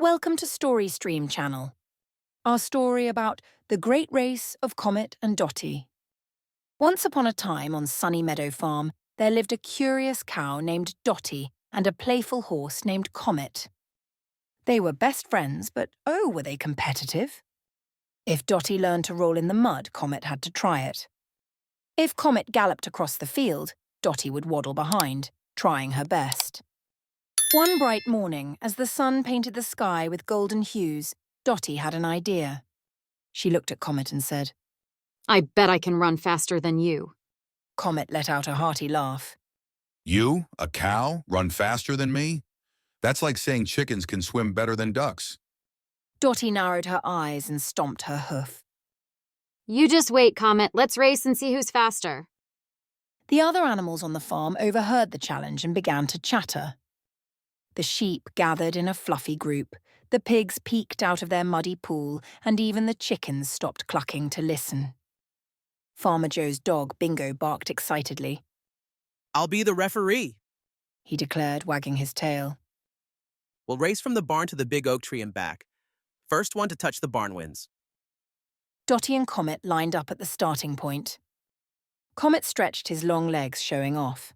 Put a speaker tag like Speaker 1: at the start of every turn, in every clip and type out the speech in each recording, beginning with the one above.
Speaker 1: Welcome to Story Stream channel, our story about the great race of Comet and Dottie. Once upon a time on Sunny Meadow Farm, there lived a curious cow named Dottie and a playful horse named Comet. They were best friends, but oh, were they competitive. If Dottie learned to roll in the mud, Comet had to try it. If Comet galloped across the field, Dottie would waddle behind, trying her best. One bright morning, as the sun painted the sky with golden hues, Dottie had an idea. She looked at Comet and said,
Speaker 2: I bet I can run faster than you.
Speaker 1: Comet let out a hearty laugh.
Speaker 3: You, a cow, run faster than me? That's like saying chickens can swim better than ducks.
Speaker 1: Dottie narrowed her eyes and stomped her hoof.
Speaker 2: You just wait, Comet. Let's race and see who's faster.
Speaker 1: The other animals on the farm overheard the challenge and began to chatter. The sheep gathered in a fluffy group, the pigs peeked out of their muddy pool, and even the chickens stopped clucking to listen. Farmer Joe's dog, Bingo, barked excitedly.
Speaker 4: I'll be the referee,
Speaker 1: He declared, wagging his tail.
Speaker 4: We'll race from the barn to the big oak tree and back. First one to touch the barn wins.
Speaker 1: Dottie and Comet lined up at the starting point. Comet stretched his long legs, showing off.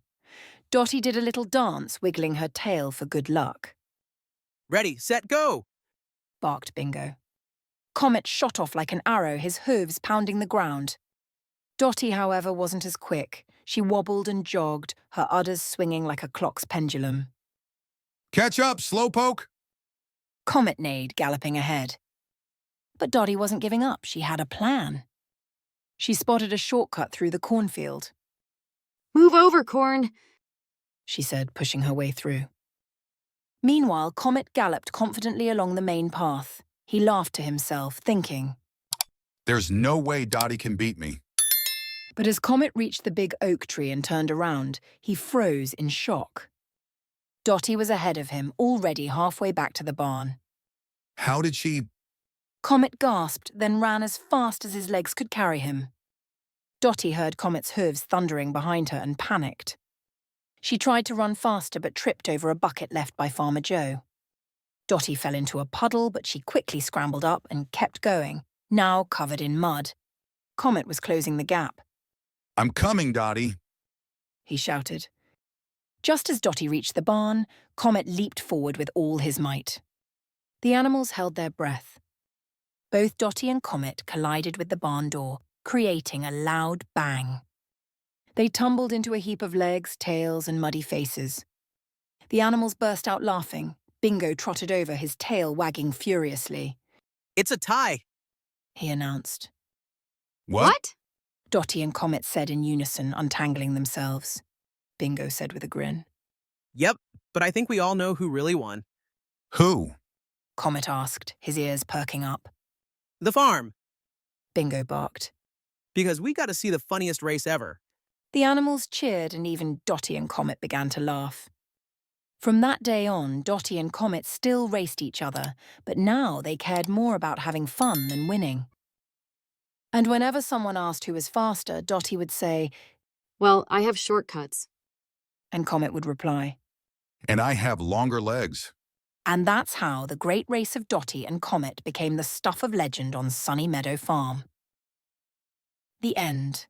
Speaker 1: Dottie did a little dance, wiggling her tail for good luck.
Speaker 4: Ready, set, go!
Speaker 1: Barked Bingo. Comet shot off like an arrow, his hooves pounding the ground. Dottie, however, wasn't as quick. She wobbled and jogged, her udders swinging like a clock's pendulum.
Speaker 3: Catch up, slowpoke!
Speaker 1: Comet neighed, galloping ahead. But Dottie wasn't giving up. She had a plan. She spotted a shortcut through the cornfield.
Speaker 2: Move over, Corn.
Speaker 1: She said, pushing her way through. Meanwhile, Comet galloped confidently along the main path. He laughed to himself, thinking.
Speaker 3: There's no way Dottie can beat me.
Speaker 1: But as Comet reached the big oak tree and turned around, he froze in shock. Dottie was ahead of him, already halfway back to the barn.
Speaker 3: How did she...
Speaker 1: Comet gasped, then ran as fast as his legs could carry him. Dottie heard Comet's hooves thundering behind her and panicked. She tried to run faster but tripped over a bucket left by Farmer Joe. Dottie fell into a puddle, but she quickly scrambled up and kept going, now covered in mud. Comet was closing the gap.
Speaker 3: I'm coming, Dottie.
Speaker 1: He shouted. Just as Dottie reached the barn, Comet leaped forward with all his might. The animals held their breath. Both Dottie and Comet collided with the barn door, creating a loud bang. They tumbled into a heap of legs, tails, and muddy faces. The animals burst out laughing. Bingo trotted over, his tail wagging furiously.
Speaker 4: It's a tie!
Speaker 1: He announced.
Speaker 3: What?
Speaker 1: Dottie and Comet said in unison, untangling themselves. Bingo said with a grin.
Speaker 4: Yep, but I think we all know who really won.
Speaker 3: Who?
Speaker 1: Comet asked, his ears perking up.
Speaker 4: The farm!
Speaker 1: Bingo barked.
Speaker 4: Because we got to see the funniest race ever.
Speaker 1: The animals cheered and even Dottie and Comet began to laugh. From that day on, Dottie and Comet still raced each other, but now they cared more about having fun than winning. And whenever someone asked who was faster, Dottie would say,
Speaker 2: Well, I have shortcuts.
Speaker 1: and Comet would reply.
Speaker 3: And I have longer legs.
Speaker 1: And that's how the great race of Dottie and Comet became the stuff of legend on Sunny Meadow Farm. The end.